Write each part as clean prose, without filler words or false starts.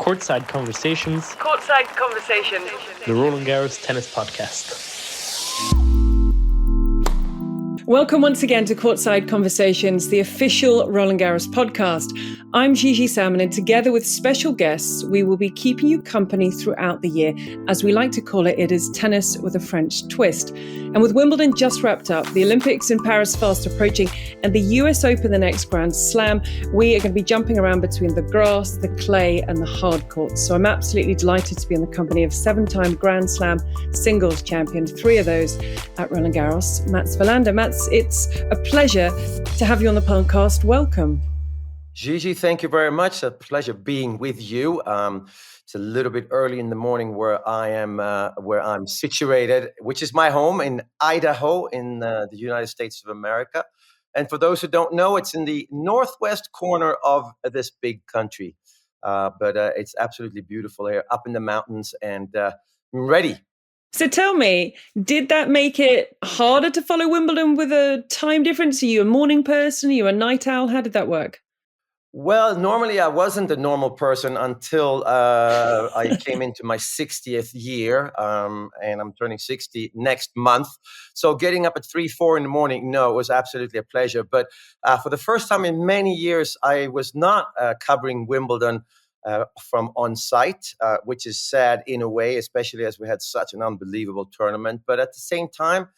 Courtside Conversations. Courtside Conversations. The Roland-Garros Tennis Podcast. Welcome once again to Courtside Conversations, the official Roland-Garros podcast. I'm Gigi Salmon, and together with special guests, we will be keeping you company throughout the year. As we like to call it, it is tennis with a French twist. And with Wimbledon just wrapped up, the Olympics in Paris fast approaching, and the US Open the next Grand Slam, we are going to be jumping around between the grass, the clay, and the hard courts. So I'm absolutely delighted to be in the company of 7-time Grand Slam singles champion, 3 of those at Roland-Garros, Mats Wilander. Mats, it's a pleasure to have you on the podcast. Welcome. Gigi, thank you very much. A pleasure being with you. It's a little bit early in the morning where I'm situated, which is my home in Idaho in the United States of America. And for those who don't know, it's in the northwest corner of this big country. But it's absolutely beautiful here, up in the mountains, and I'm ready. So tell me, did that make it harder to follow Wimbledon with a time difference? Are you a morning person? Are you a night owl? How did that work? Well, normally I wasn't a normal person until I came into my 60th year, and I'm turning 60 next month. So getting up at 3-4 in the morning, no, it was absolutely a pleasure. But for the first time in many years, I was not covering Wimbledon from on site, which is sad in a way, especially as we had such an unbelievable tournament. But at the same time,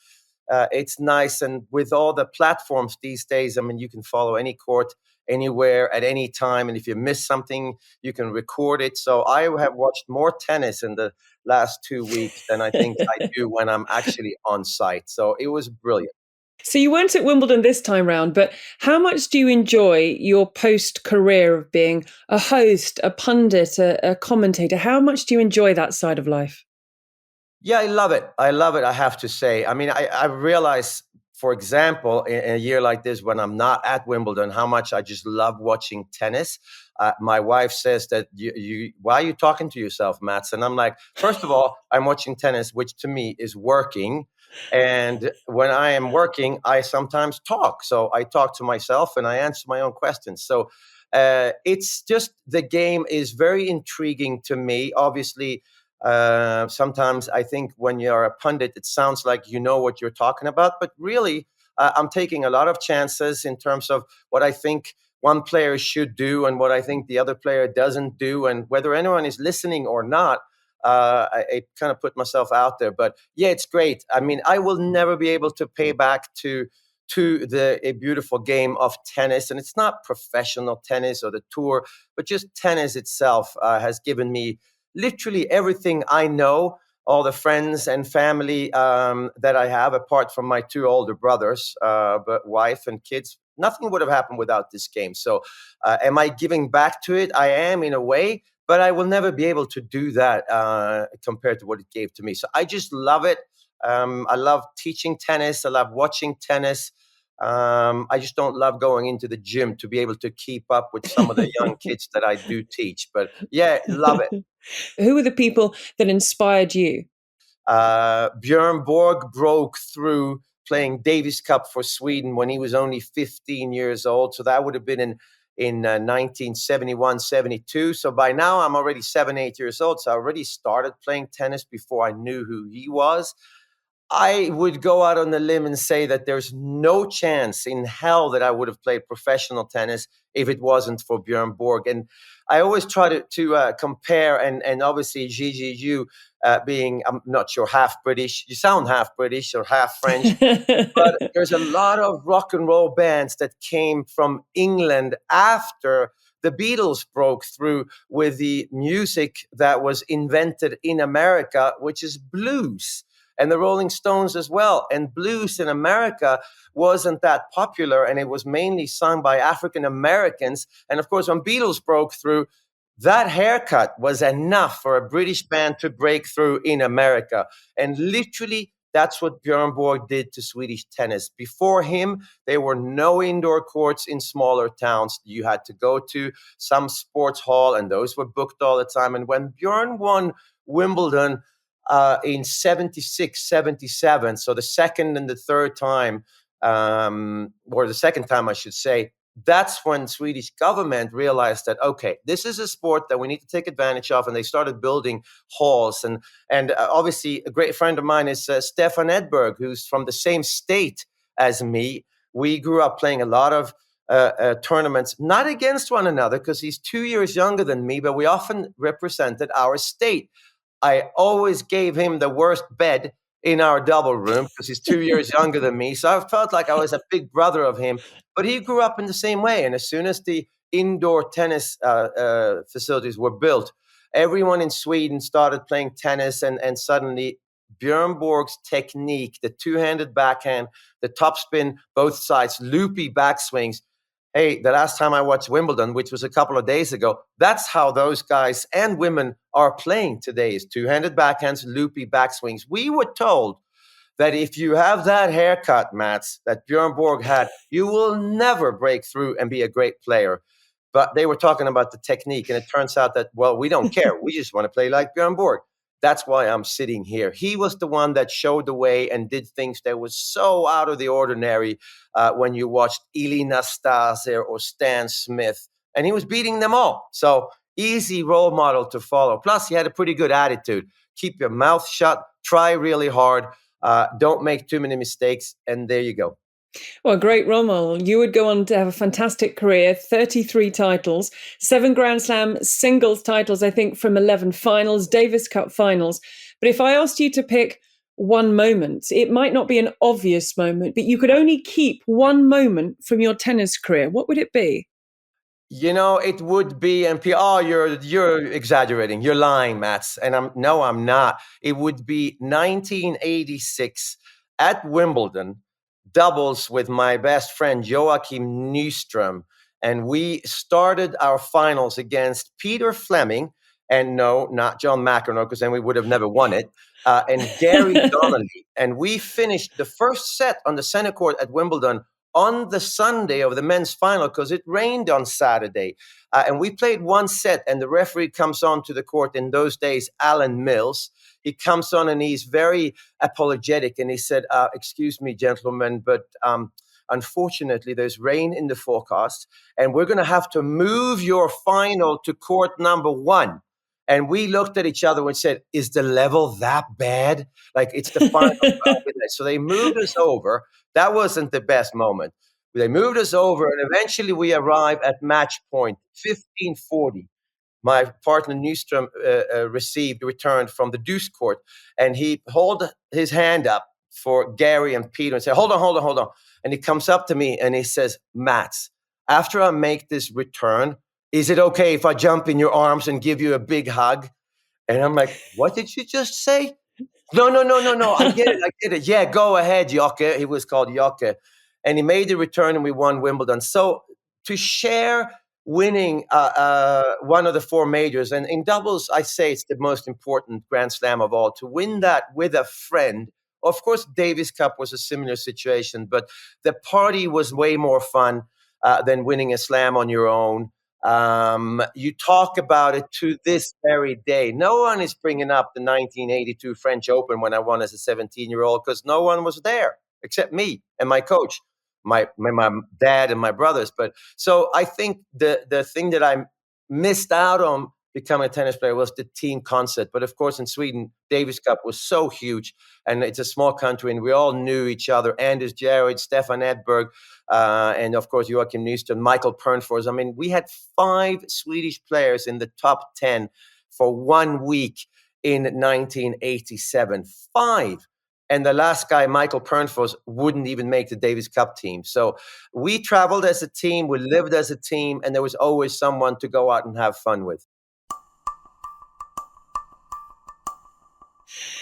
it's nice. And with all the platforms these days, I mean, you can follow any court anywhere at any time. And if you miss something, you can record it. So I have watched more tennis in the last 2 weeks than I think I do when I'm actually on site. So it was brilliant. So you weren't at Wimbledon this time round, but how much do you enjoy your post-career of being a host, a pundit, a commentator? How much do you enjoy that side of life? Yeah, I love it. I have to say. I mean, I realize, for example, in a year like this, when I'm not at Wimbledon, how much I just love watching tennis. My wife says that, why are you talking to yourself, Mats? And I'm like, first of all, I'm watching tennis, which to me is working. And when I am working, I sometimes talk. So I talk to myself and I answer my own questions. So it's just, the game is very intriguing to me. Obviously, sometimes I think when you're a pundit, it sounds like you know what you're talking about. But really, I'm taking a lot of chances in terms of what I think one player should do and what I think the other player doesn't do. And whether anyone is listening or not, I kind of put myself out there. But yeah, it's great. I mean, I will never be able to pay back to a beautiful game of tennis. And it's not professional tennis or the tour, but just tennis itself has given me literally everything I know, all the friends and family that I have, apart from my 2 older brothers, but wife and kids. Nothing would have happened without this game. So am I giving back to it? I am, in a way, but I will never be able to do that compared to what it gave to me. So I just love it. I love teaching tennis. I love watching tennis. I just don't love going into the gym to be able to keep up with some of the young kids that I do teach. But yeah, love it. Who were the people that inspired you? Björn Borg broke through playing Davis Cup for Sweden when he was only 15 years old. So that would have been in 1971, 72. So by now I'm already 7-8 years old. So I already started playing tennis before I knew who he was. I would go out on the limb and say that there's no chance in hell that I would have played professional tennis if it wasn't for Björn Borg. And I always try to compare, and obviously, Gigi, you being, I'm not sure, half British. You sound half British or half French. But there's a lot of rock and roll bands that came from England after the Beatles broke through with the music that was invented in America, which is blues. And the Rolling Stones as well. And blues in America wasn't that popular, and it was mainly sung by African Americans. And of course, when Beatles broke through, that haircut was enough for a British band to break through in America. And literally, that's what Björn Borg did to Swedish tennis. Before him, there were no indoor courts in smaller towns. You had to go to some sports hall, and those were booked all the time. And when Björn won Wimbledon, in 76, 77, so the second and the third time, or the second time I should say, that's when Swedish government realized that, okay, this is a sport that we need to take advantage of, and they started building halls. And obviously, a great friend of mine is Stefan Edberg, who's from the same state as me. We grew up playing a lot of tournaments, not against one another, because he's 2 years younger than me, but we often represented our state. I always gave him the worst bed in our double room because he's 2 years younger than me. So I felt like I was a big brother of him. But he grew up in the same way. And as soon as the indoor tennis facilities were built, everyone in Sweden started playing tennis. And suddenly Björn Borg's technique, the two-handed backhand, the topspin, both sides, loopy backswings. Hey, the last time I watched Wimbledon, which was a couple of days ago, that's how those guys and women are playing today, is two-handed backhands, loopy backswings. We were told that if you have that haircut, Mats, that Björn Borg had, you will never break through and be a great player. But they were talking about the technique, and it turns out that, well, we don't care. We just want to play like Björn Borg. That's why I'm sitting here. He was the one that showed the way and did things that was so out of the ordinary when you watched Elina Staser or Stan Smith. And he was beating them all. So easy role model to follow. Plus, he had a pretty good attitude. Keep your mouth shut. Try really hard. Don't make too many mistakes. And there you go. Well, great role model. You would go on to have a fantastic career, 33 titles, 7 Grand Slam singles titles, I think, from 11 finals, Davis Cup finals. But if I asked you to pick one moment, it might not be an obvious moment, but you could only keep one moment from your tennis career. What would it be? You know, it would be, and you're exaggerating. You're lying, Mats. And I'm not. It would be 1986 at Wimbledon, doubles with my best friend Joachim Nyström, and we started our finals against Peter Fleming, and no, not John McEnroe, because then we would have never won it, and Gary Donnelly, and we finished the first set on the center court at Wimbledon on the Sunday of the men's final because it rained on Saturday. And we played one set, and the referee comes on to the court in those days, Alan Mills. He comes on and he's very apologetic. And he said, excuse me, gentlemen, but unfortunately, there's rain in the forecast, and we're going to have to move your final to court number 1. And we looked at each other and said, is the level that bad? Like, it's the final. So they moved us over. That wasn't the best moment. They moved us over, and eventually we arrived at match point 1540. My partner Nyström returned from the deuce court, and he held his hand up for Gary and Peter and said, hold on. And he comes up to me and he says, Mats, after I make this return, is it okay if I jump in your arms and give you a big hug? And I'm like, what did you just say? No. I get it. Yeah, go ahead, Jocke. He was called Jocke. And he made the return and we won Wimbledon. So to share winning one of the 4 majors, and in doubles, I say it's the most important Grand Slam of all, to win that with a friend. Of course, Davis Cup was a similar situation, but the party was way more fun than winning a slam on your own. You talk about it to this very day. No one is bringing up the 1982 French Open when I won as a 17-year-old because no one was there except me and my coach, my dad and my brothers. But so I think the thing that I missed out on becoming a tennis player was the team concept. But of course, in Sweden, Davis Cup was so huge, and it's a small country, and we all knew each other. Anders Jarryd, Stefan Edberg, and of course, Joachim Nyström, Michael Pernfors. I mean, we had 5 Swedish players in the top 10 for 1 week in 1987. 5. And the last guy, Michael Pernfors, wouldn't even make the Davis Cup team. So we traveled as a team, we lived as a team, and there was always someone to go out and have fun with.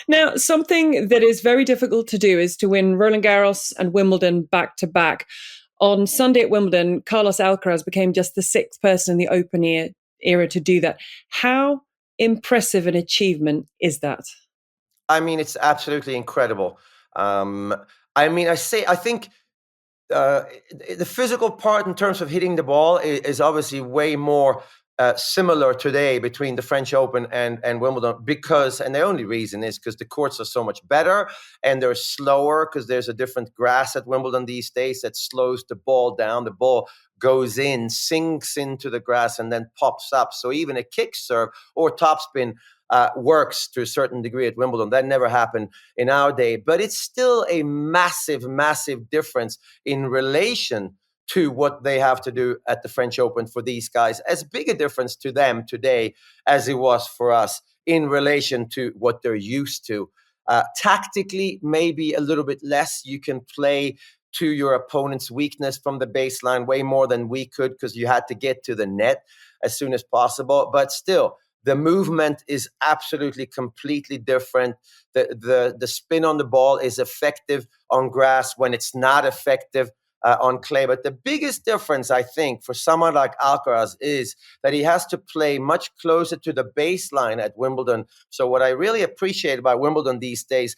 Now, something that is very difficult to do is to win Roland-Garros and Wimbledon back-to-back. On Sunday at Wimbledon, Carlos Alcaraz became just the 6th person in the Open era to do that. How impressive an achievement is that? I mean, it's absolutely incredible. I think the physical part in terms of hitting the ball is obviously way more similar today between the French Open and Wimbledon because, and the only reason is because the courts are so much better and they're slower because there's a different grass at Wimbledon these days that slows the ball down. The ball goes in, sinks into the grass, and then pops up. So even a kick serve or topspin works to a certain degree at Wimbledon. That never happened in our day, but it's still a massive, massive difference in relation to what they have to do at the French Open for these guys. As big a difference to them today as it was for us in relation to what they're used to. Tactically, maybe a little bit less. You can play to your opponent's weakness from the baseline way more than we could because you had to get to the net as soon as possible. But still, the movement is absolutely completely different. The spin on the ball is effective on grass when it's not effective on clay. But the biggest difference, I think, for someone like Alcaraz is that he has to play much closer to the baseline at Wimbledon. So what I really appreciate about Wimbledon these days,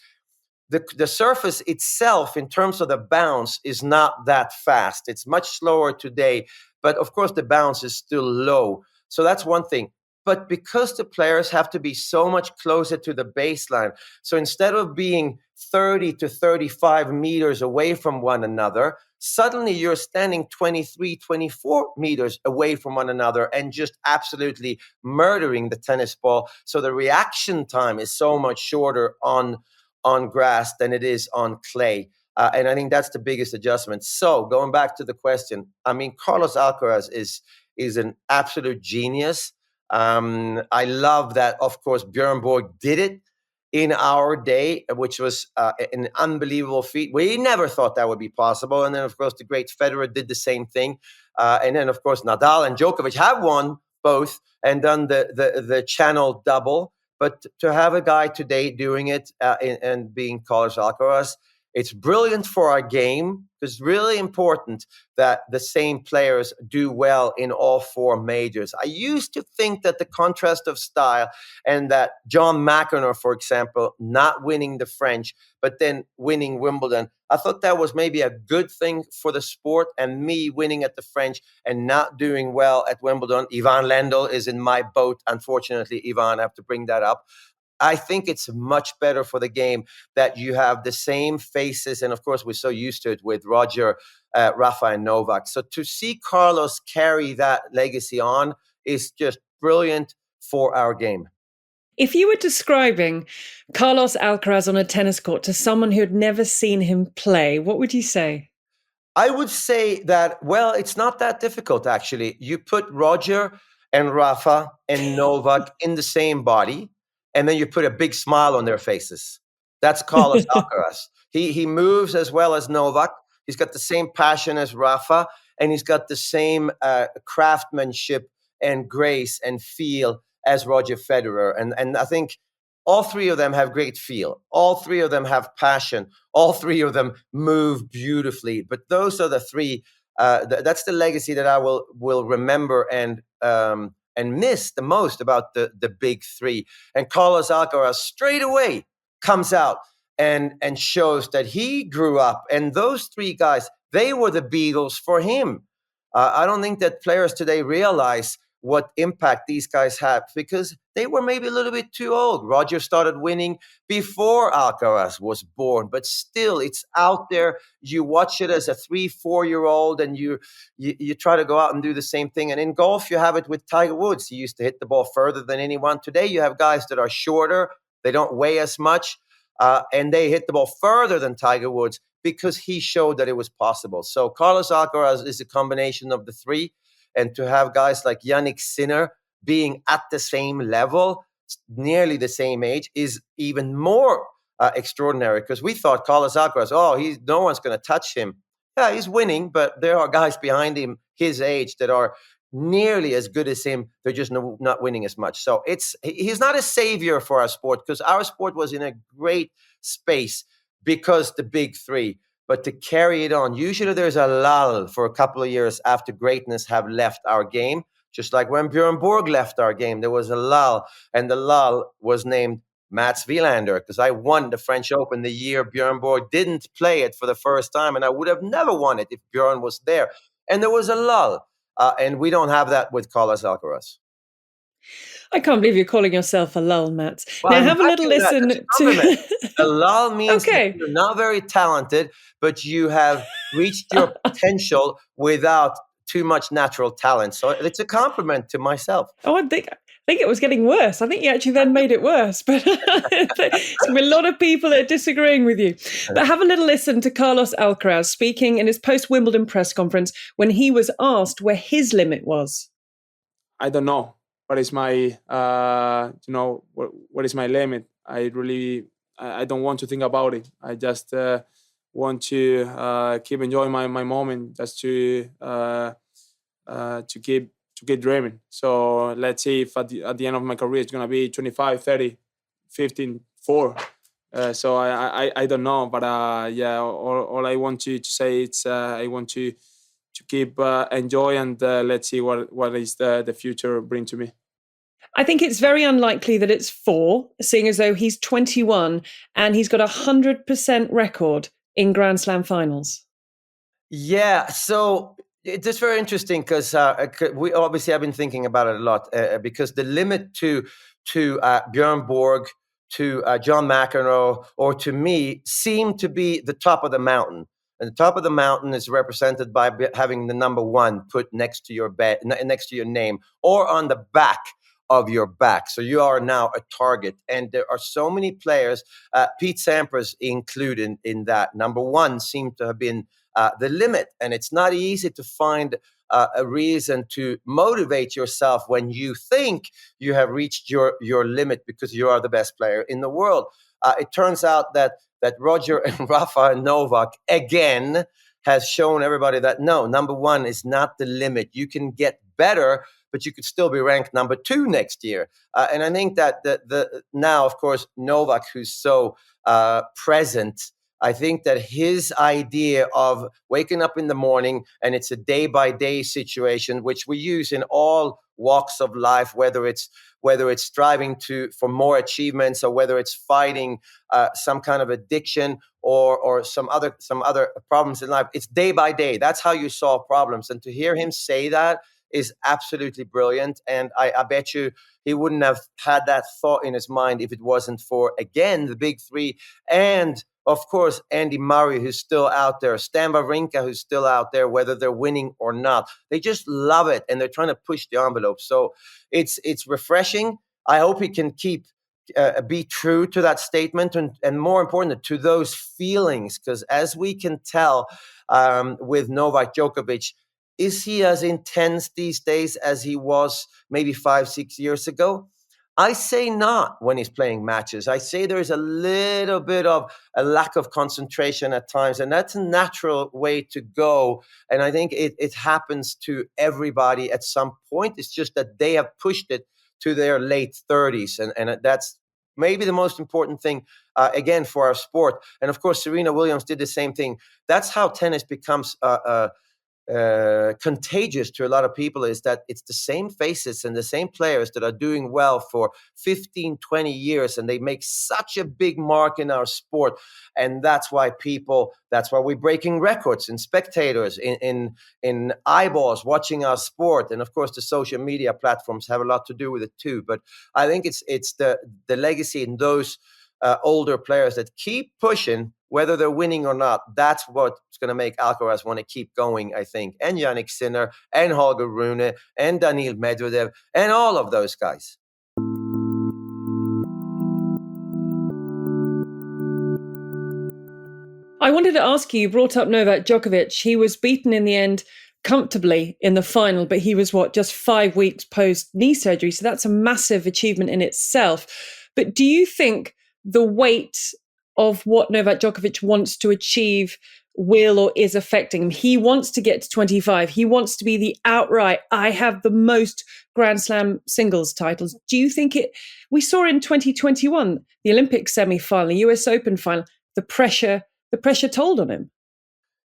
the surface itself, in terms of the bounce, is not that fast. It's much slower today, but of course the bounce is still low. So that's one thing. But because the players have to be so much closer to the baseline, so instead of being 30 to 35 meters away from one another, suddenly you're standing 23, 24 meters away from one another and just absolutely murdering the tennis ball. So the reaction time is so much shorter on grass than it is on clay. And I think that's the biggest adjustment. So going back to the question, I mean, Carlos Alcaraz is an absolute genius. I love that, of course, Björn Borg did it in our day, which was an unbelievable feat. We never thought that would be possible. And then, of course, the great Federer did the same thing. And then, of course, Nadal and Djokovic have won both and done the channel double. But to have a guy today doing it and being Carlos Alcaraz, it's brilliant for our game. It's really important that the same players do well in all four majors. I used to think that the contrast of style and that John McEnroe, for example, not winning the French, but then winning Wimbledon, I thought that was maybe a good thing for the sport, and me winning at the French and not doing well at Wimbledon. Ivan Lendl is in my boat. Unfortunately, Ivan, I have to bring that up. I think it's much better for the game that you have the same faces. And of course, we're so used to it with Roger, Rafa and Novak. So to see Carlos carry that legacy on is just brilliant for our game. If you were describing Carlos Alcaraz on a tennis court to someone who had never seen him play, what would you say? I would say that, well, it's not that difficult, actually. You put Roger and Rafa and Novak in the same body, and then you put a big smile on their faces. That's Carlos Alcaraz. He moves as well as Novak. He's got the same passion as Rafa, and he's got the same craftsmanship and grace and feel as Roger Federer. And I think all three of them have great feel. All three of them have passion. All three of them move beautifully. But those are the three. That's the legacy that I will remember and miss the most about the big three. And Carlos Alcaraz straight away comes out and shows that he grew up. And those three guys, they were the Beatles for him. I don't think that players today realize what impact these guys had because they were maybe a little bit too old. Roger started winning before Alcaraz was born, but still it's out there. You watch it as a 3-4-year-old and you try to go out and do the same thing. And in golf, you have it with Tiger Woods. He used to hit the ball further than anyone. Today, you have guys that are shorter. They don't weigh as much, and they hit the ball further than Tiger Woods because he showed that it was possible. So Carlos Alcaraz is a combination of the three. And to have guys like Yannick Sinner being at the same level, nearly the same age, is even more extraordinary because we thought Carlos Alcaraz, no one's going to touch him. Yeah, he's winning, but there are guys behind him his age that are nearly as good as him. They're just not winning as much. So he's not a savior for our sport because our sport was in a great space because the big three. But to carry it on, usually there's a lull for a couple of years after greatness have left our game. Just like when Björn Borg left our game, there was a lull. And the lull was named Mats Wilander because I won the French Open the year Björn Borg didn't play it for the first time. And I would have never won it if Björn was there. And there was a lull. And we don't have that with Carlos Alcaraz. I can't believe you're calling yourself a lull, Matt. Well, Now I'm have a little liking that. listen That's a compliment. to. A lull means that Okay. you're not very talented, but you have reached your potential without too much natural talent. So it's a compliment to myself. Oh, I think it was getting worse. I think you actually then made it worse. But there's going to be a lot of people that are disagreeing with you. But have a little listen to Carlos Alcaraz speaking in his post-Wimbledon press conference when he was asked where his limit was. I don't know what is my, what is my limit. I don't want to think about it. I just want to keep enjoying my moment, just to keep dreaming. So let's see if at the end of my career it's going to be 25, 30, 15, 4. So I don't know, but all I want to say is I want to keep enjoy, and let's see what is the future bring to me. I think it's very unlikely that it's 4, seeing as though he's 21 and he's got a 100% record in Grand Slam finals. Yeah, so it's very interesting because we obviously have been thinking about it a lot because the limit to Björn Borg, to John McEnroe, or to me seem to be the top of the mountain. And the top of the mountain is represented by having the number 1 put next to your next to your name, or on the back of your back. So you are now a target. And there are so many players, Pete Sampras included in that. Number 1 seemed to have been the limit. And it's not easy to find a reason to motivate yourself when you think you have reached your limit because you are the best player in the world. It turns out that Roger and Rafa and Novak again has shown everybody that no, number 1 is not the limit. You can get better, but you could still be ranked number 2 next year. And I think that the now, of course, Novak, who's so present, I think that his idea of waking up in the morning and it's a day-by-day situation, which we use in all walks of life, whether it's striving for more achievements or whether it's fighting some kind of addiction or some other problems in life. It's day by day. That's how you solve problems. And to hear him say that is absolutely brilliant. And I bet you he wouldn't have had that thought in his mind if it wasn't for, again, the big 3. And of course, Andy Murray, who's still out there, Stan Wawrinka, who's still out there, whether they're winning or not. They just love it, and they're trying to push the envelope. So it's refreshing. I hope he can be true to that statement, and more important, to those feelings, because as we can tell with Novak Djokovic, is he as intense these days as he was maybe 5-6 years ago? I say not when he's playing matches. I say there's a little bit of a lack of concentration at times, and that's a natural way to go. And I think it happens to everybody at some point. It's just that they have pushed it to their late 30s, and that's maybe the most important thing, again, for our sport. And of course, Serena Williams did the same thing. That's how tennis becomes contagious to a lot of people, is that it's the same faces and the same players that are doing well for 15, 20 years, and they make such a big mark in our sport. And that's why we're breaking records in spectators, in eyeballs watching our sport. And of course, the social media platforms have a lot to do with it too. But I think it's the legacy in those older players that keep pushing, whether they're winning or not. That's what's going to make Alcaraz want to keep going, I think. And Jannik Sinner, and Holger Rune, and Daniil Medvedev, and all of those guys. I wanted to ask you brought up Novak Djokovic. He was beaten in the end comfortably in the final, but he was, just 5 weeks post knee surgery. So that's a massive achievement in itself. But do you think the weight of what Novak Djokovic wants to achieve will or is affecting him? He wants to get to 25. He wants to be the outright, I have the most Grand Slam singles titles. Do you think we saw in 2021, the Olympic semi-final, US Open final, the pressure told on him?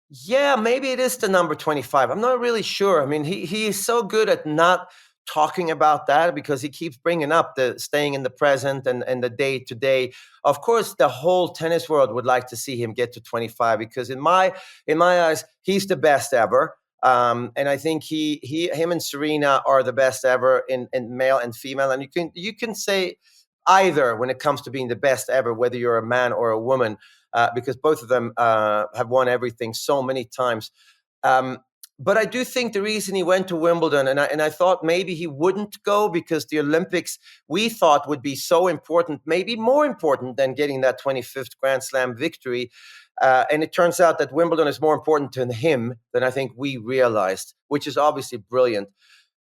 Yeah, maybe it is the number 25. I'm not really sure. I mean, he is so good at not talking about that because he keeps bringing up the staying in the present and the day to day. Of course, the whole tennis world would like to see him get to 25 because in my eyes, he's the best ever. And I think him and Serena are the best ever in male and female. And you can say either when it comes to being the best ever, whether you're a man or a woman, because both of them have won everything so many times. But I do think the reason he went to Wimbledon, and I thought maybe he wouldn't go because the Olympics we thought would be so important, maybe more important than getting that 25th Grand Slam victory. And it turns out that Wimbledon is more important to him than I think we realized, which is obviously brilliant.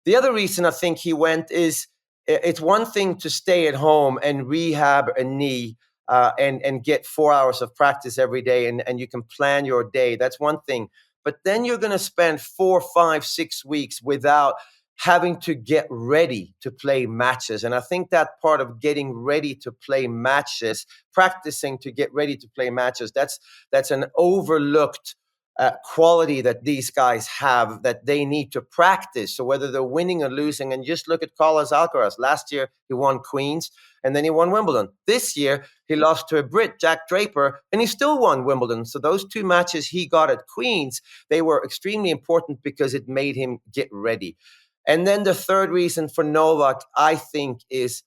The other reason I think he went is it's one thing to stay at home and rehab a knee and get 4 hours of practice every day and you can plan your day. That's one thing. But then you're going to spend 4, 5, 6 weeks without having to get ready to play matches. And I think that part of getting ready to play matches, practicing to get ready to play matches, that's an overlooked quality that these guys have that they need to practice. So whether they're winning or losing, and just look at Carlos Alcaraz. Last year, he won Queens and then he won Wimbledon. This year, he lost to a Brit, Jack Draper, and he still won Wimbledon. So those 2 matches he got at Queens, they were extremely important because it made him get ready. And then the third reason for Novak, I think, is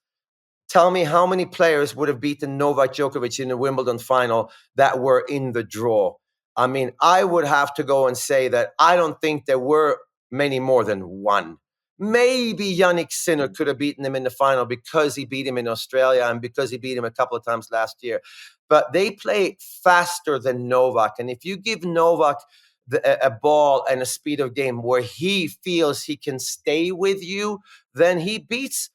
tell me how many players would have beaten Novak Djokovic in the Wimbledon final that were in the draw. I mean, I would have to go and say that I don't think there were many more than one. Maybe Yannick Sinner could have beaten him in the final because he beat him in Australia and because he beat him a couple of times last year. But they play faster than Novak. And if you give Novak a ball and a speed of game where he feels he can stay with you, then he beats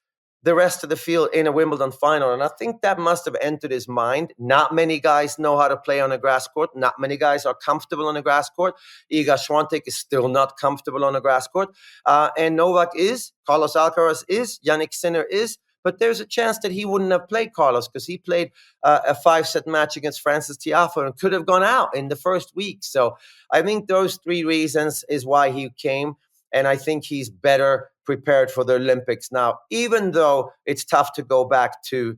the rest of the field in a Wimbledon final. And I think that must have entered his mind. Not many guys know how to play on a grass court. Not many guys are comfortable on a grass court. Iga Swiatek is still not comfortable on a grass court. And Novak is, Carlos Alcaraz is, Yannick Sinner is. But there's a chance that he wouldn't have played Carlos because he played a 5-set match against Francis Tiafoe and could have gone out in the first week. So I think those 3 reasons is why he came. And I think he's better prepared for the Olympics now, even though it's tough to go back to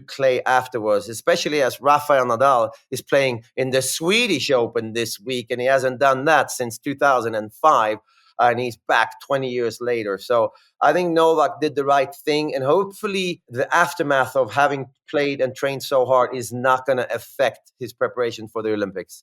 clay afterwards, especially as Rafa and Nadal is playing in the Swedish Open this week, and he hasn't done that since 2005, and he's back 20 years later. So I think Novak did the right thing, and hopefully the aftermath of having played and trained so hard is not going to affect his preparation for the Olympics.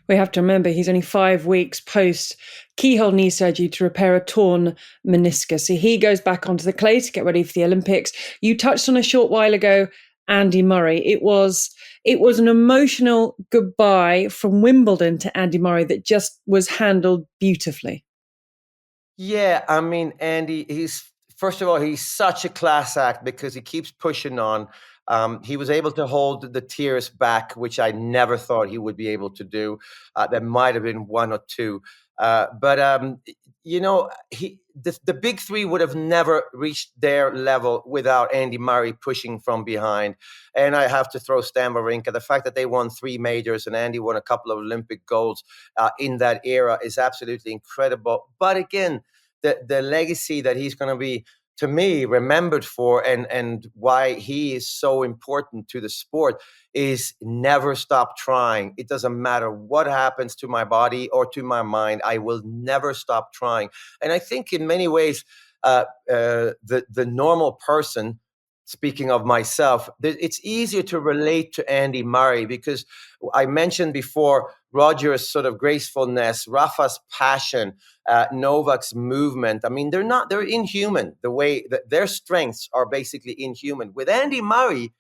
We have to remember he's only 5 weeks post keyhole knee surgery to repair a torn meniscus. So he goes back onto the clay to get ready for the Olympics. You touched on a short while ago, Andy Murray. It was an emotional goodbye from Wimbledon to Andy Murray that just was handled beautifully. Yeah, I mean, Andy, first of all, he's such a class act because he keeps pushing on. He was able to hold the tears back, which I never thought he would be able to do. There might have been 1 or 2. But the big 3 would have never reached their level without Andy Murray pushing from behind. And I have to throw Stan Wawrinka. The fact that they won 3 majors and Andy won a couple of Olympic golds in that era is absolutely incredible. But again, the legacy that he's going to be, to me, remembered for and why he is so important to the sport is never stop trying. It doesn't matter what happens to my body or to my mind. I will never stop trying. And I think in many ways, the normal person, speaking of myself, it's easier to relate to Andy Murray because I mentioned before Roger's sort of gracefulness, Rafa's passion, Novak's movement. I mean, they're inhuman. The way that their strengths are basically inhuman. With Andy Murray,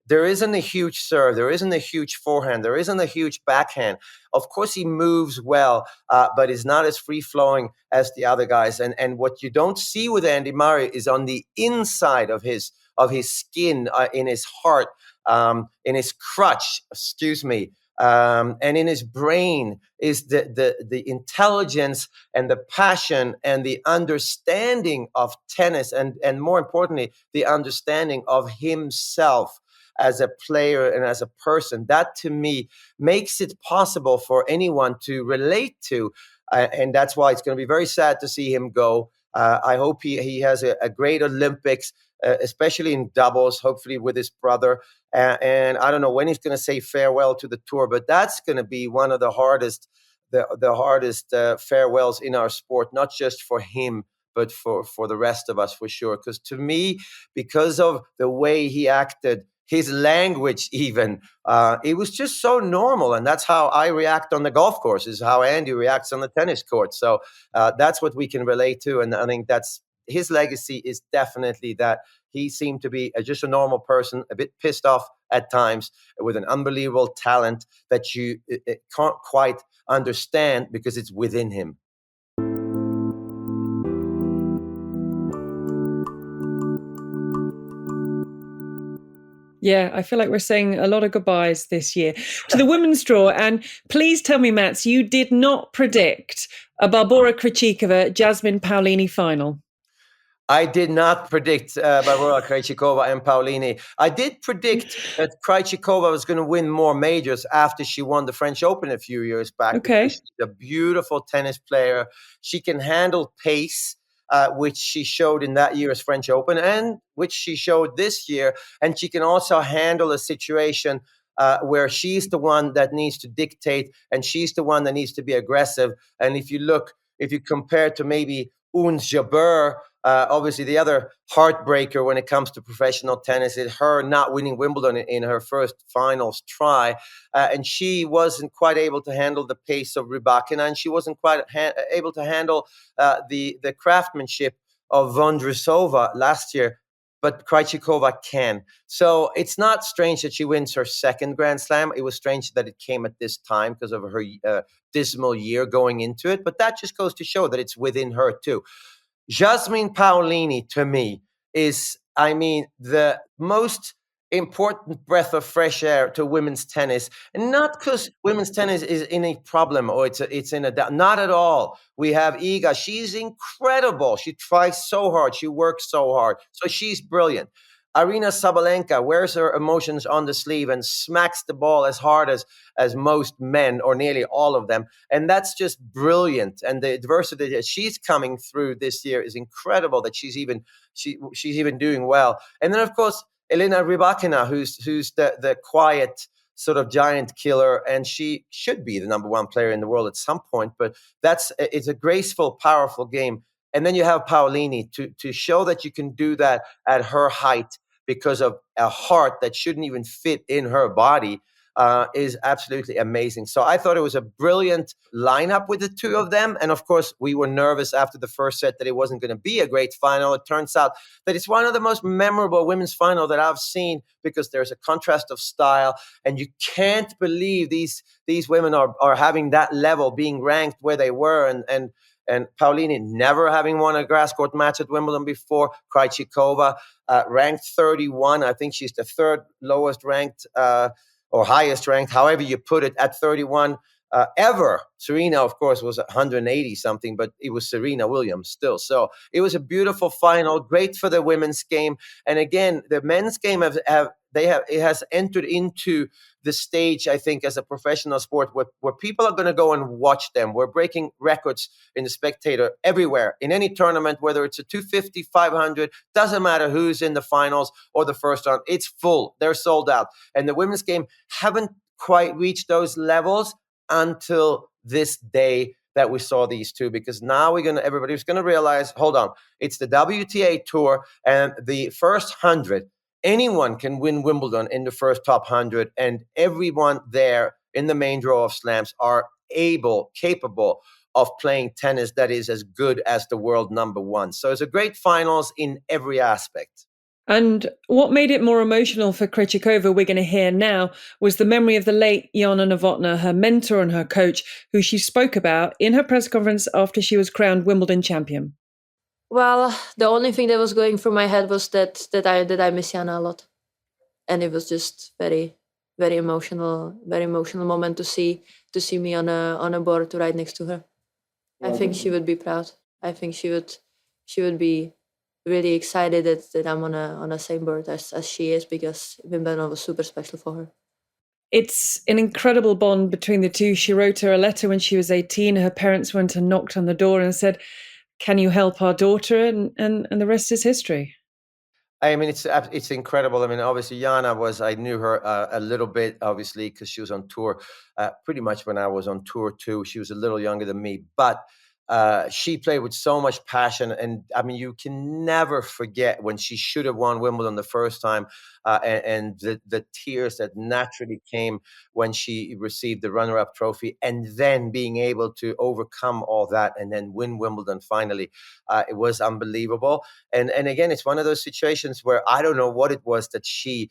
there isn't a huge serve. There isn't a huge forehand. There isn't a huge backhand. Of course, he moves well, but is not as free-flowing as the other guys. And what you don't see with Andy Murray is on the inside of his skin, in his heart, in his crutch, and in his brain is the intelligence and the passion and the understanding of tennis and more importantly, the understanding of himself as a player and as a person. That to me makes it possible for anyone to relate to. And that's why it's going to be very sad to see him go. I hope he has a great Olympics, especially in doubles, hopefully with his brother. And I don't know when he's going to say farewell to the tour, but that's going to be one of the hardest the hardest farewells in our sport, not just for him, but for the rest of us, for sure. Because to me, because of the way he acted, his language even, it was just so normal. And that's how I react on the golf course, is how Andy reacts on the tennis court. So that's what we can relate to. And I think that's his legacy, is definitely that he seemed to be just a normal person, a bit pissed off at times, with an unbelievable talent that you can't quite understand because it's within him. Yeah, I feel like we're saying a lot of goodbyes this year to the women's draw. And please tell me, Mats, you did not predict a Barbora Krejcikova Jasmine Paolini final. I did not predict Barbora Krejcikova and Paolini. I did predict that Krejcikova was going to win more majors after she won the French Open a few years back. Okay. She's a beautiful tennis player. She can handle pace, which she showed in that year's French Open and which she showed this year. And she can also handle a situation where she's the one that needs to dictate and she's the one that needs to be aggressive. And if you compare to maybe Ons Jabeur, obviously the other heartbreaker when it comes to professional tennis is her not winning Wimbledon in her first finals try. And she wasn't quite able to handle the pace of Rybakina, and she wasn't quite able to handle the craftsmanship of Vondrousova last year. But Krejcikova can. So it's not strange that she wins her second Grand Slam. It was strange that it came at this time because of her dismal year going into it. But that just goes to show that it's within her too. Jasmine Paolini, to me, is, the most important breath of fresh air to women's tennis. And not because women's tennis is in a problem or it's in a down. Not at all. We have Iga. She's incredible. She tries so hard. She works so hard. So she's brilliant. Aryna Sabalenka wears her emotions on the sleeve and smacks the ball as hard as most men, or nearly all of them. And that's just brilliant. And the adversity that she's coming through this year is incredible, that she's even doing well. And then, of course, Elena Rybakina, who's the quiet sort of giant killer, and she should be the number one player in the world at some point. But it's a graceful, powerful game. And then you have Paolini to show that you can do that at her height because of a heart that shouldn't even fit in her body. Is absolutely amazing. So I thought it was a brilliant lineup with the two of them. And of course, we were nervous after the first set that it wasn't going to be a great final. It turns out that it's one of the most memorable women's final that I've seen, because there's a contrast of style. And you can't believe these women are having that level, being ranked where they were. And Paolini never having won a grass court match at Wimbledon before. Krejcikova ranked 31. I think she's the third lowest ranked or highest ranked, however you put it, at 31 ever. Serena, of course, was 180 something, but it was Serena Williams still. So it was a beautiful final, great for the women's game. And again, the men's game it has entered into the stage, I think, as a professional sport where people are going to go and watch them. We're breaking records in the spectator everywhere, in any tournament, whether it's a 250, 500, doesn't matter who's in the finals or the first round. It's full. They're sold out. And the women's game haven't quite reached those levels until this day that we saw these two, because now everybody's going to realize, hold on, it's the WTA Tour, and the first 100, anyone can win Wimbledon in the first top 100, and everyone there in the main draw of slams are capable of playing tennis that is as good as the world number one. So it's a great finals in every aspect. And what made it more emotional for Krejcikova, we're going to hear now, was the memory of the late Jana Novotná, her mentor and her coach, who she spoke about in her press conference after she was crowned Wimbledon champion. Well, the only thing that was going through my head was that I miss Jana a lot. And it was just very, very emotional moment to see me on a board right next to her. I think she would be proud. I think she would be really excited that I'm on a same board as she is, because Wimbledon was super special for her. It's an incredible bond between the two. She wrote her a letter when she was 18. Her parents went and knocked on the door and said, "Can you help our daughter?" And the rest is history. I mean, it's incredible. I mean, obviously, I knew her a little bit, obviously, because she was on tour pretty much when I was on tour too. She was a little younger than me, but she played with so much passion. And I mean, you can never forget when she should have won Wimbledon the first time, and the tears that naturally came when she received the runner-up trophy, and then being able to overcome all that and then win Wimbledon finally. It was unbelievable. And again, it's one of those situations where I don't know what it was that she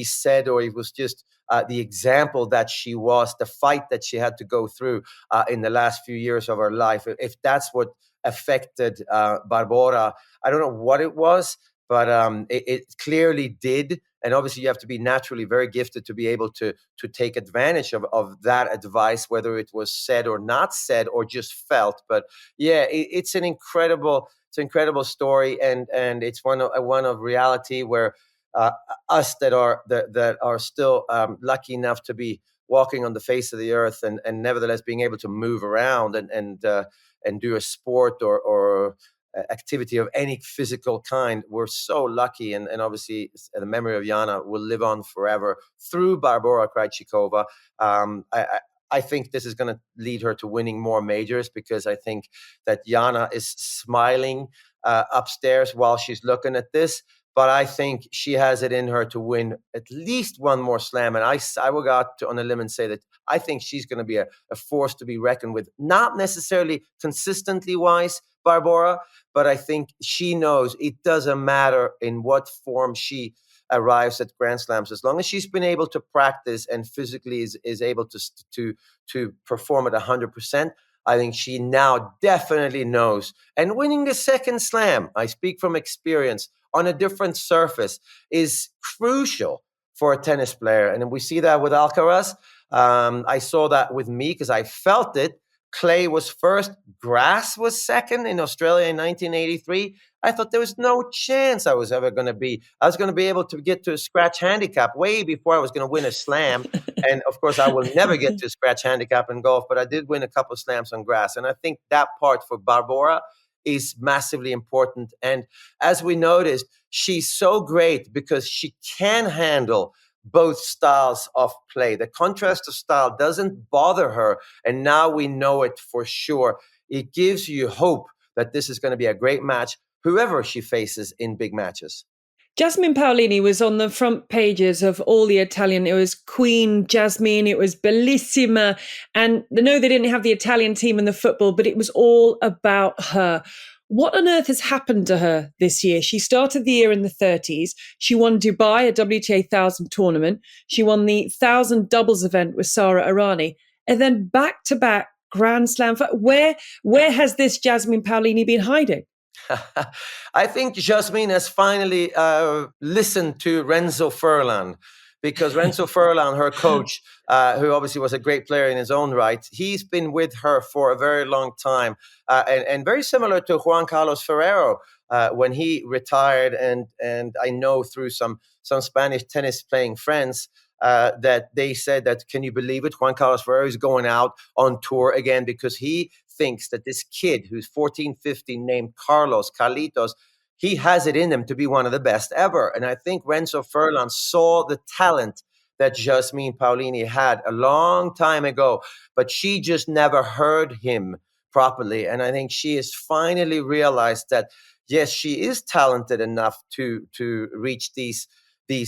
said, or it was just the example that she was, the fight that she had to go through in the last few years of her life. If that's what affected Barbora, I don't know what it was, but it clearly did. And obviously, you have to be naturally very gifted to be able to take advantage of that advice, whether it was said or not said or just felt. But yeah, it's an incredible story, and it's one of reality where us that are still lucky enough to be walking on the face of the earth and nevertheless being able to move around and do a sport or activity of any physical kind. We're so lucky, and obviously the memory of Jana will live on forever through Barbora Krejcikova. I think this is going to lead her to winning more majors, because I think that Jana is smiling upstairs while she's looking at this. But I think she has it in her to win at least one more slam. And I will go out on a limb and say that I think she's going to be a force to be reckoned with. Not necessarily consistently wise, Barbora, but I think she knows it doesn't matter in what form she arrives at Grand Slams, as long as she's been able to practice and physically is able to perform at 100%. I think she now definitely knows. And winning the second slam, I speak from experience, on a different surface is crucial for a tennis player. And we see that with Alcaraz. I saw that with me because I felt it. Clay was first, grass was second in Australia in 1983. I thought there was no chance I was going to be able to get to a scratch handicap way before I was going to win a slam. And of course, I will never get to a scratch handicap in golf, but I did win a couple of slams on grass. And I think that part for Barbora is massively important. And as we noticed, she's so great because she can handle both styles of play. The contrast of style doesn't bother her. And now we know it for sure. It gives you hope that this is going to be a great match, whoever she faces in big matches. Jasmine Paolini was on the front pages of all the Italian. It was Queen Jasmine, it was Bellissima. And I know they didn't have the Italian team in the football, but it was all about her. What on earth has happened to her this year? She started the year in the 30s. She won Dubai, a WTA 1000 tournament. She won the 1000 doubles event with Sara Errani. And then back-to-back Grand Slam. Where has this Jasmine Paolini been hiding? I think Jasmine has finally listened to Renzo Furlan, because Renzo Furlan, her coach, who obviously was a great player in his own right, he's been with her for a very long time, and very similar to Juan Carlos Ferrero when he retired. And I know through some Spanish tennis playing friends that they said that, can you believe it? Juan Carlos Ferrero is going out on tour again because he thinks that this kid who's 14, 15 named Carlitos, he has it in him to be one of the best ever. And I think Renzo Furlan saw the talent that Jasmine Paolini had a long time ago, but she just never heard him properly. And I think she has finally realized that, yes, she is talented enough to reach these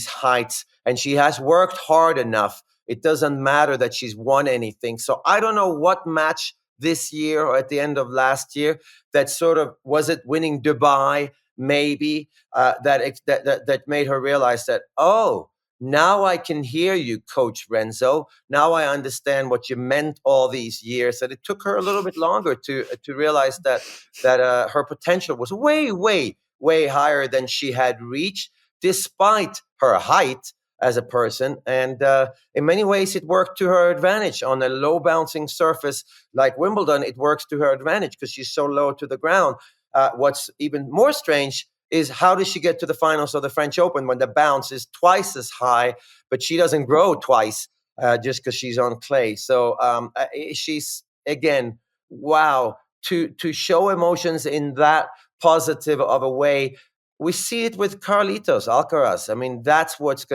heights, and she has worked hard enough. It doesn't matter that she's won anything. So I don't know what match this year or at the end of last year that sort of, was it winning Dubai maybe, that made her realize that, oh, now I can hear you, Coach Renzo. Now I understand what you meant all these years. That it took her a little bit longer to realize that her potential was way, way, way higher than she had reached, despite her height as a person. And in many ways, it worked to her advantage. On a low bouncing surface like Wimbledon, it works to her advantage because she's so low to the ground. What's even more strange is, how does she get to the finals of the French Open when the bounce is twice as high, but she doesn't grow twice just because she's on clay? So she's, again, wow, to show emotions in that positive of a way We see it with Carlitos Alcaraz. I mean, that's what's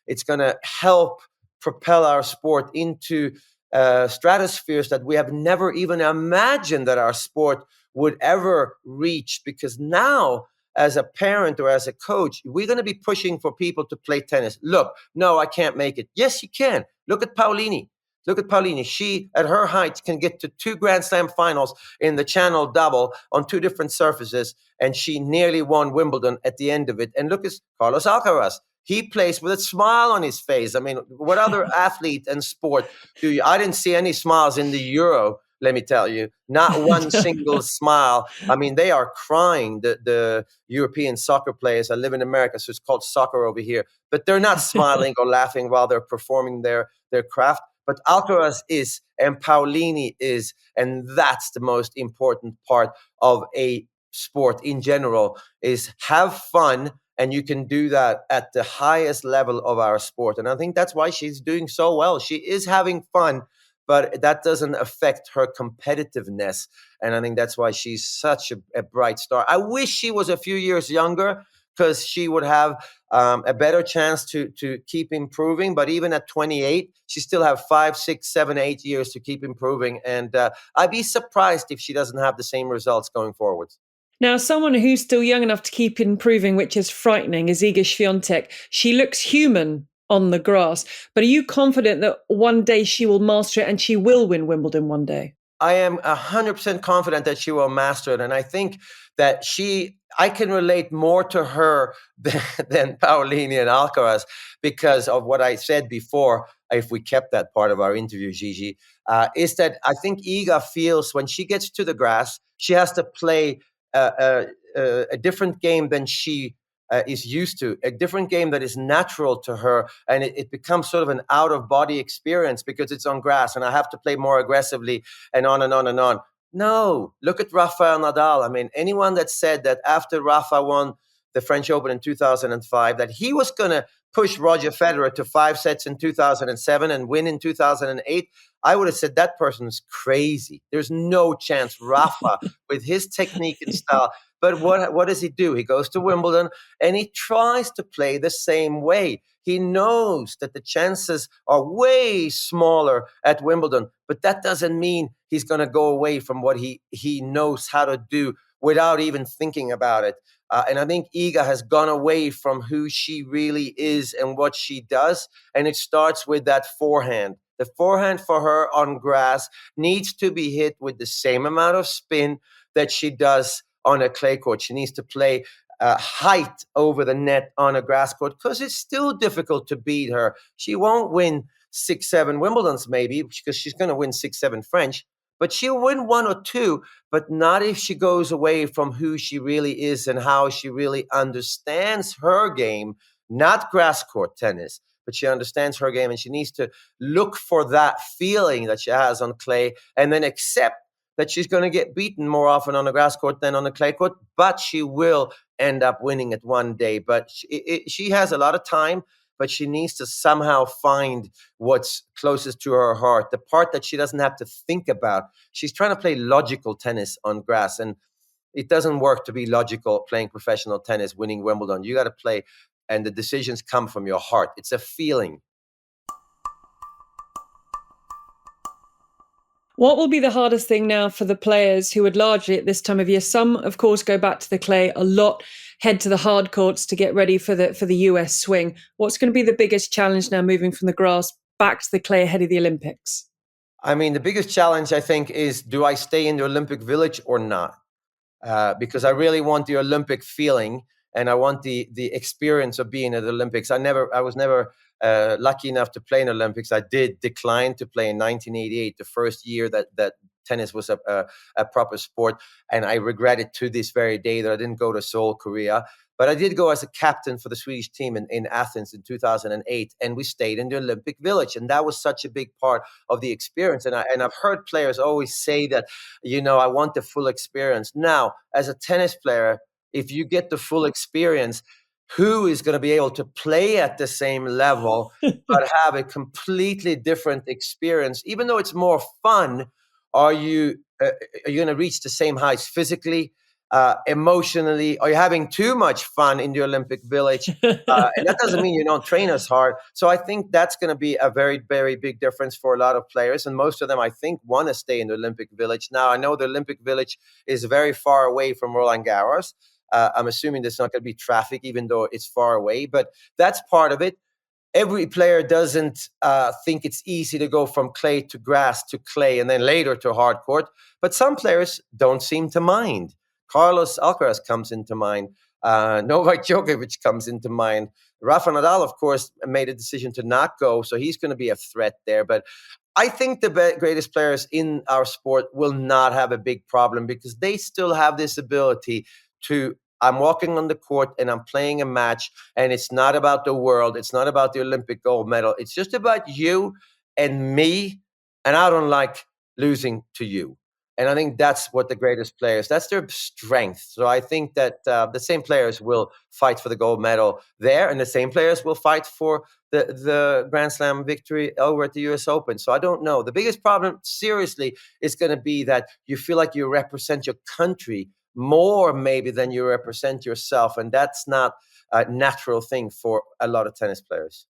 it's gonna help propel our sport into stratospheres that we have never even imagined that our sport would ever reach. Because now, as a parent or as a coach, we're going to be pushing for people to play tennis. Look, no, I can't make it. Yes, you can. Look at Paulini. Look at Paulini. She, at her height, can get to 2 Grand Slam finals in the Channel double on 2 different surfaces, and she nearly won Wimbledon at the end of it. And look at Carlos Alcaraz. He plays with a smile on his face. I mean, what other athlete and sport do you? I didn't see any smiles in the Euro, let me tell you. Not one single smile. I mean, they are crying, the European soccer players. I live in America, so it's called soccer over here. But they're not smiling or laughing while they're performing their craft. But Alcaraz is, and Paulini is, and that's the most important part of a sport in general, is have fun. And you can do that at the highest level of our sport. And I think that's why she's doing so well. She is having fun, but that doesn't affect her competitiveness. And I think that's why she's such a bright star. I wish she was a few years younger, because she would have a better chance to keep improving. But even at 28, she still have 5, 6, 7, 8 years to keep improving. And I'd be surprised if she doesn't have the same results going forward. Now, someone who's still young enough to keep improving, which is frightening, is Iga Swiatek. She looks human on the grass, but are you confident that one day she will master it and she will win Wimbledon one day? I am 100% confident that she will master it. And I think that I can relate more to her than Paulini and Alcaraz, because of what I said before, if we kept that part of our interview, Gigi, is that I think Iga feels when she gets to the grass, she has to play a different game than she is used to, a different game that is natural to her, and it becomes sort of an out-of-body experience because it's on grass, and I have to play more aggressively, and on and on and on. No, look at Rafa and Nadal. I mean, anyone that said that after Rafa won the French Open in 2005, that he was going to push Roger Federer to 5 sets in 2007 and win in 2008, I would have said that person is crazy. There's no chance. Rafa, with his technique and style. But what does he do? He goes to Wimbledon and he tries to play the same way. He knows that the chances are way smaller at Wimbledon, but that doesn't mean he's going to go away from what he knows how to do without even thinking about it. And I think Iga has gone away from who she really is and what she does. And it starts with that forehand. The forehand for her on grass needs to be hit with the same amount of spin that she does on a clay court. She needs to play height over the net on a grass court, because it's still difficult to beat her. She won't win 6, 7 Wimbledons maybe, because she's going to win 6, 7 French. But she'll win 1 or 2, but not if she goes away from who she really is and how she really understands her game, not grass court tennis, but she understands her game, and she needs to look for that feeling that she has on clay and then accept that she's going to get beaten more often on the grass court than on the clay court, but she will end up winning it one day. But she has a lot of time, but she needs to somehow find what's closest to her heart, the part that she doesn't have to think about. She's trying to play logical tennis on grass, and it doesn't work to be logical playing professional tennis, winning Wimbledon. You got to play, and the decisions come from your heart. It's a feeling. What will be the hardest thing now for the players who would largely at this time of year, some of course go back to the clay, a lot head to the hard courts to get ready for the US swing? What's going to be the biggest challenge now moving from the grass back to the clay ahead of the Olympics? I mean, the biggest challenge, I think, is, do I stay in the Olympic Village or not? Because I really want the Olympic feeling, and I want the experience of being at the Olympics. I was never lucky enough to play in Olympics. I did decline to play in 1988, the first year that tennis was a proper sport. And I regret it to this very day that I didn't go to Seoul, Korea. But I did go as a captain for the Swedish team in Athens in 2008, and we stayed in the Olympic Village. And that was such a big part of the experience. And I've heard players always say that, I want the full experience. Now, as a tennis player, if you get the full experience, who is going to be able to play at the same level but have a completely different experience? Even though it's more fun, are you going to reach the same heights physically? emotionally, or you're having too much fun in the Olympic Village. And that doesn't mean you don't train as hard. So I think that's going to be a very, very big difference for a lot of players. And most of them, I think, want to stay in the Olympic Village. Now, I know the Olympic Village is very far away from Roland-Garros. I'm assuming there's not going to be traffic, even though it's far away. But that's part of it. Every player doesn't think it's easy to go from clay to grass to clay and then later to hard court. But some players don't seem to mind. Carlos Alcaraz comes into mind. Novak Djokovic comes into mind. Rafa and Nadal, of course, made a decision to not go, so he's going to be a threat there. But I think the greatest players in our sport will not have a big problem because they still have this ability to, I'm walking on the court and I'm playing a match, and it's not about the world. It's not about the Olympic gold medal. It's just about you and me, and I don't like losing to you. And I think that's what the greatest players, that's their strength. So I think that the same players will fight for the gold medal there, and the same players will fight for the Grand Slam victory over at the US Open. So I don't know. The biggest problem, seriously, is going to be that you feel like you represent your country more maybe than you represent yourself. And that's not a natural thing for a lot of tennis players.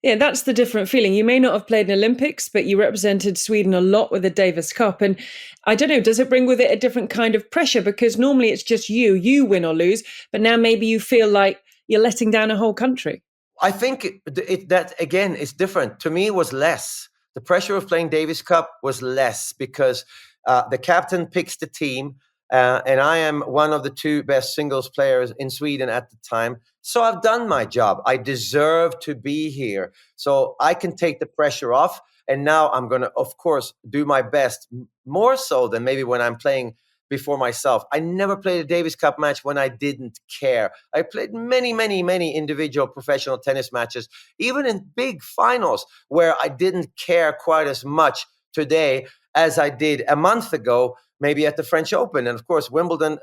Yeah, that's the different feeling. You may not have played in Olympics, but you represented Sweden a lot with the Davis Cup. And I don't know, does it bring with it a different kind of pressure? Because normally it's just you win or lose, but now maybe you feel like you're letting down a whole country. I think that, again, is different. To me, it was less. The pressure of playing Davis Cup was less because the captain picks the team. And I am one of the two best singles players in Sweden at the time. So I've done my job. I deserve to be here. So I can take the pressure off. And now I'm going to, of course, do my best, more so than maybe when I'm playing before myself. I never played a Davis Cup match when I didn't care. I played many, many, many individual professional tennis matches, even in big finals where I didn't care quite as much today as I did a month ago, maybe at the French Open. And of course, Wimbledon,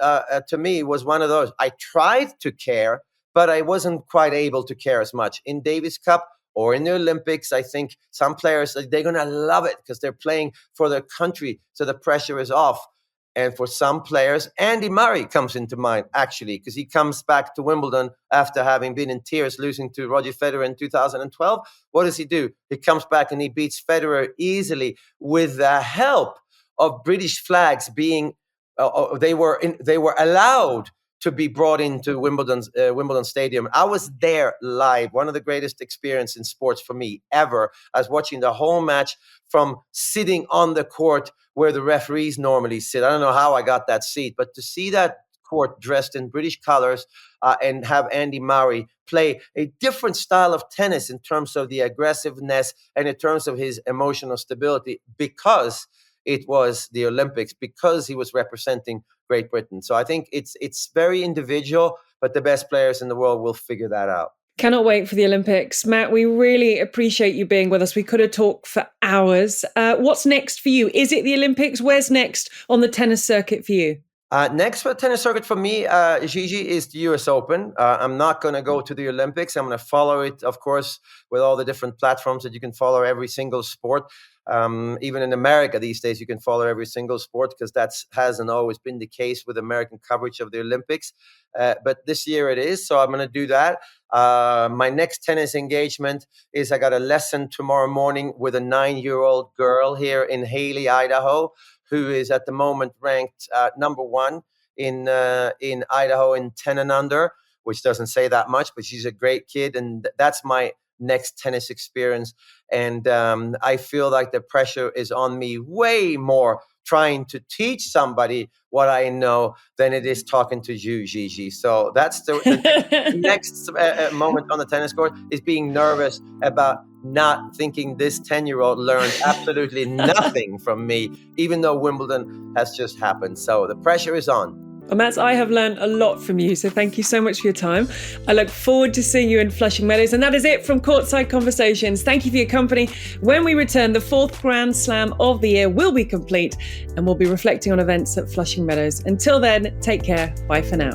to me, was one of those. I tried to care, but I wasn't quite able to care as much. In Davis Cup or in the Olympics, I think some players, they're going to love it because they're playing for their country, so the pressure is off. And for some players, Andy Murray comes into mind, actually, because he comes back to Wimbledon after having been in tears losing to Roger Federer in 2012. What does he do? He comes back and he beats Federer easily with the help of British flags being, they were allowed to be brought into Wimbledon Stadium. I was there live. One of the greatest experiences in sports for me ever. I was watching the whole match from sitting on the court where the referees normally sit. I don't know how I got that seat, but to see that court dressed in British colors and have Andy Murray play a different style of tennis in terms of the aggressiveness and in terms of his emotional stability, because it was the Olympics, because he was representing Great Britain. So I think it's very individual, but the best players in the world will figure that out. Cannot wait for the Olympics. Matt, we really appreciate you being with us. We could have talked for hours. What's next for you? Is it the Olympics? Where's next on the tennis circuit for you? Next for the tennis circuit for me, Gigi, is the US Open. I'm not going to go to the Olympics. I'm going to follow it, of course, with all the different platforms that you can follow every single sport. Even in America these days, you can follow every single sport because that hasn't always been the case with American coverage of the Olympics. But this year it is, so I'm going to do that. My next tennis engagement is I got a lesson tomorrow morning with a 9-year-old girl here in Haley, Idaho, who is at the moment ranked number 1 in Idaho in 10 and under, which doesn't say that much, but she's a great kid. And that's my next tennis experience. And I feel like the pressure is on me way more trying to teach somebody what I know than it is talking to you, Gigi. So that's the next moment on the tennis court, is being nervous about not thinking this 10-year-old learned absolutely nothing from me, even though Wimbledon has just happened. So the pressure is on. Well, Mats, I have learned a lot from you, so thank you so much for your time. I look forward to seeing you in Flushing Meadows. And that is it from Courtside Conversations. Thank you for your company. When we return, the 4th Grand Slam of the year will be complete, and we'll be reflecting on events at Flushing Meadows. Until then, take care. Bye for now.